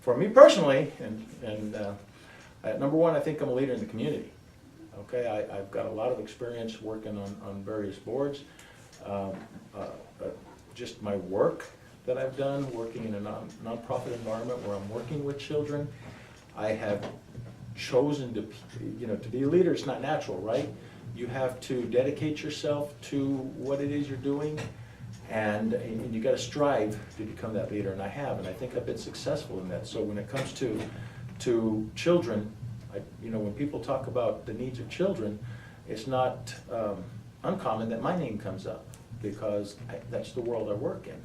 for me personally, number one, I think I'm a leader in the community. Okay, I've got a lot of experience working on various boards. Just my work that I've done, working in a nonprofit environment where I'm working with children, I have chosen to be a leader. It's not natural, right? You have to dedicate yourself to what it is you're doing, and you got to strive to become that leader, and I have, and I think I've been successful in that. So when it comes to children, when people talk about the needs of children, it's not uncommon that my name comes up, because that's the world I work in.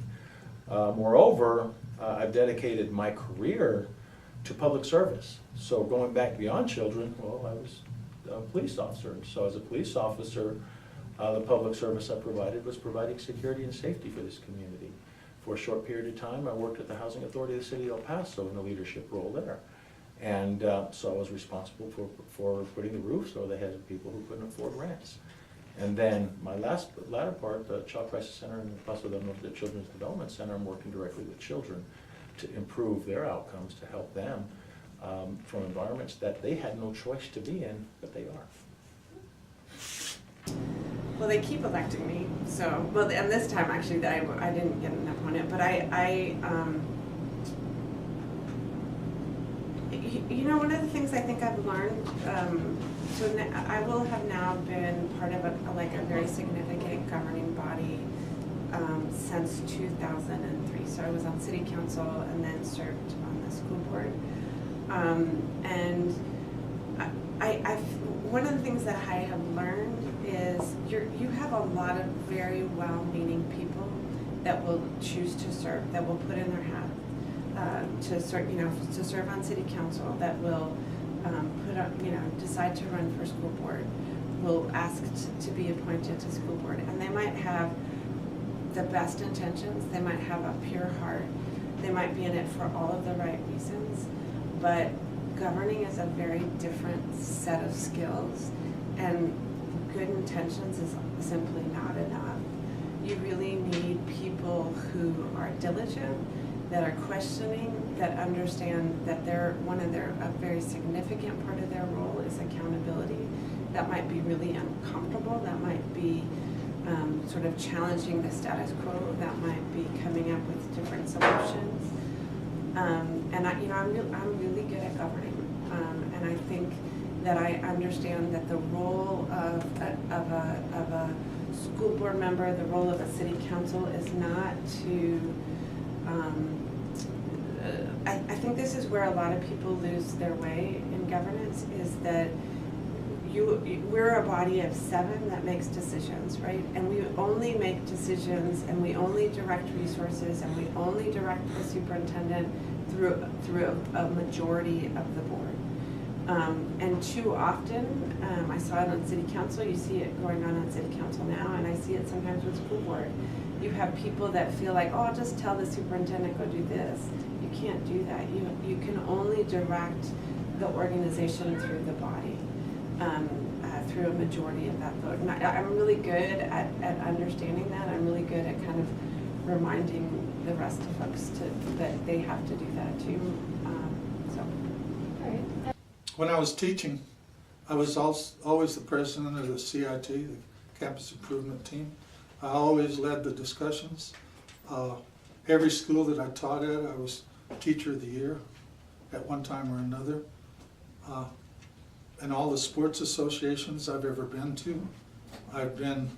Moreover, I've dedicated my career to public service. So going back beyond children, well, I was a police officer. So as a police officer, the public service I provided was providing security and safety for this community. For a short period of time, I worked at the Housing Authority of the City of El Paso in a leadership role there. And so I was responsible for putting the roofs over the heads of people who couldn't afford rents. And then my latter part, the Child Crisis Center and plus the Children's Development Center, I'm working directly with children to improve their outcomes, to help them from environments that they had no choice to be in, but they are. Well, they keep electing me, so, well, and this time actually I didn't get an opponent, but one of the things I think I've learned, so I will have now been part of a very significant governing body since 2003. So I was on city council and then served on the school board. And one of the things that I have learned is you have a lot of very well-meaning people that will choose to serve, that will put in their hat to serve on city council, that will decide to run for school board, will ask to be appointed to school board, and they might have the best intentions, they might have a pure heart, they might be in it for all of the right reasons, but governing is a very different set of skills, and good intentions is simply not enough. You really need people who are diligent, that are questioning, that understand that a very significant part of their role is accountability. That might be really uncomfortable, that might be sort of challenging the status quo, that might be coming up with different solutions. And I'm really good at governing, and I think that I understand that the role of a school board member, the role of a city council is not to. I think this is where a lot of people lose their way in governance, is that we're a body of 7 that makes decisions, right? And we only make decisions, and we only direct resources, and we only direct the superintendent through a majority of the board. And too often, I saw it on city council, you see it going on city council now, and I see it sometimes with school board. You have people that feel like, oh, I'll just tell the superintendent, go do this. You can't do that. You can only direct the organization through the body, through a majority of that vote. And I'm really good at understanding that. I'm really good at kind of reminding the rest of folks that they have to do that too. When I was teaching, I was always the president of the CIT, the Campus Improvement Team. I always led the discussions. Every school that I taught at, I was Teacher of the Year at one time or another. And all the sports associations I've ever been to, I've been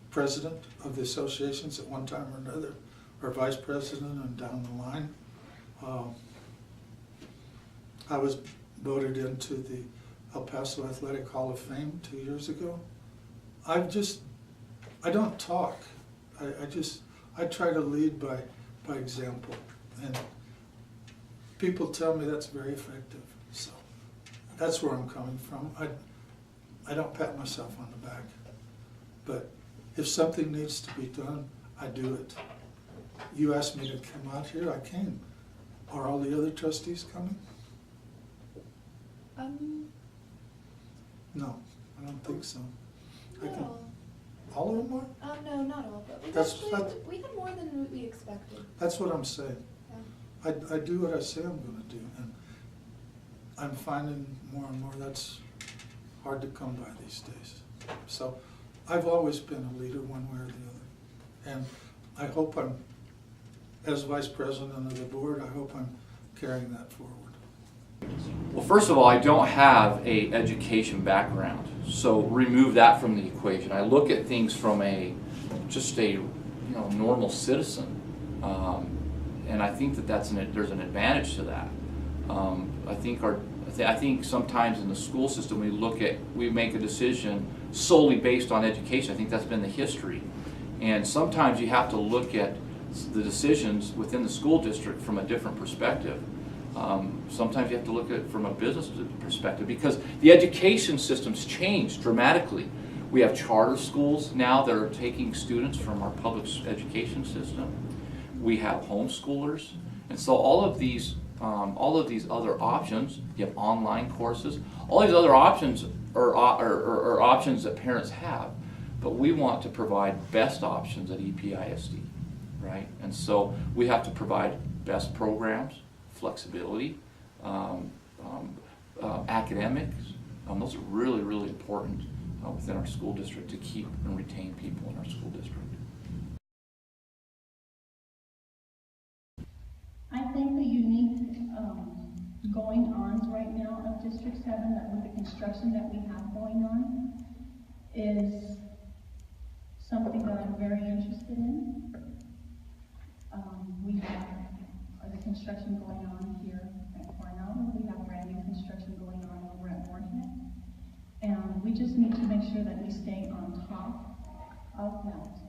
president of the associations at one time or another, or vice president and down the line. I was voted into the El Paso Athletic Hall of Fame 2 years ago. I don't talk. I try to lead by example, and people tell me that's very effective. So that's where I'm coming from. I don't pat myself on the back, but if something needs to be done, I do it. You asked me to come out here, I came. Are all the other trustees coming? No, I don't think so. All of them are? No, not all, but we had more than we expected. That's what I'm saying. Yeah. I do what I say I'm gonna do, and I'm finding more and more that's hard to come by these days. So I've always been a leader one way or the other. And I hope I'm, as vice president of the board, I hope I'm carrying that forward. Well, first of all, I don't have a education background, so remove that from the equation. I look at things from just a normal citizen, and I think that there's an advantage to that. I think sometimes in the school system we make a decision solely based on education. I think that's been the history, and sometimes you have to look at the decisions within the school district from a different perspective. Sometimes you have to look at it from a business perspective, because the education system's changed dramatically. We have charter schools now that are taking students from our public education system. We have homeschoolers, and so all of these other options. You have online courses. All these other options are options that parents have, but we want to provide best options at EPISD, right? And so we have to provide best programs, flexibility, academics. Those are really, really important within our school district to keep and retain people in our school district. I think the unique going-ons right now of District 7, that with the construction that we have going on, is something that I'm very interested in. We have the construction going on here at Cornell. We have brand new construction going on over at Moorhead. And we just need to make sure that we stay on top of that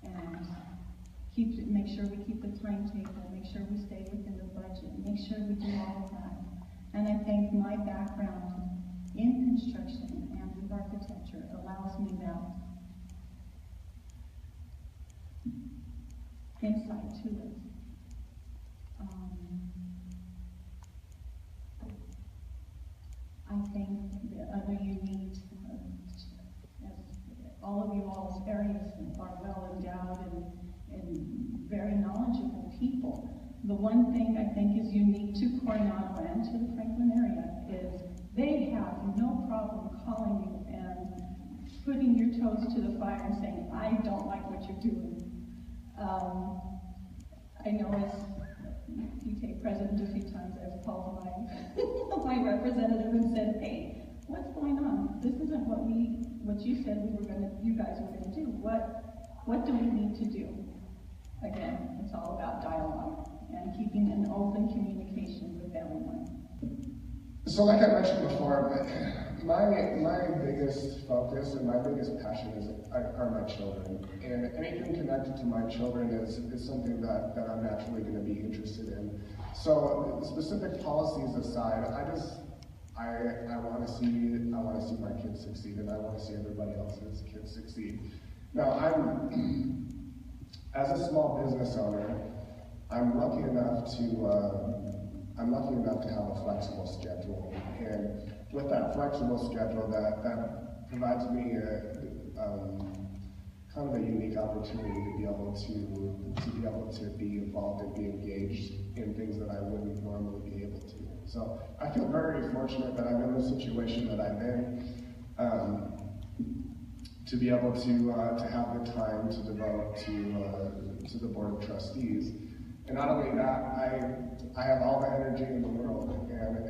and make sure we keep the timetable, make sure we stay within the budget, make sure we do all of that. And I think my background in construction and with architecture allows me that insight to it. I think the other unique, as all of you all's areas are well endowed and very knowledgeable people. The one thing I think is unique to Coronado and to the Franklin area is they have no problem calling you and putting your toes to the fire and saying, I don't like what you're doing. I know as UK president a few times, I've called my representative and said, hey, what's going on? This isn't what you said you guys were gonna do. What do we need to do? Again, it's all about dialogue and keeping an open communication with everyone. So like I mentioned before, my biggest focus and my biggest passion are my children. And anything connected to my children is something that I'm naturally going to be interested in. So specific policies aside, I want to see my kids succeed, and I want to see everybody else's kids succeed. Now as a small business owner, I'm lucky enough to have a flexible schedule, and with that flexible schedule, that provides me kind of a unique opportunity to be able to be involved and be engaged in things that I wouldn't normally be able to. So I feel very fortunate that I'm in the situation that I'm in, to be able to have the time to devote to the Board of Trustees. And not only that, I have all the energy in the world, and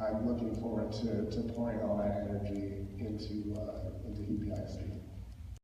I'm looking forward to pouring all that energy into EPISD.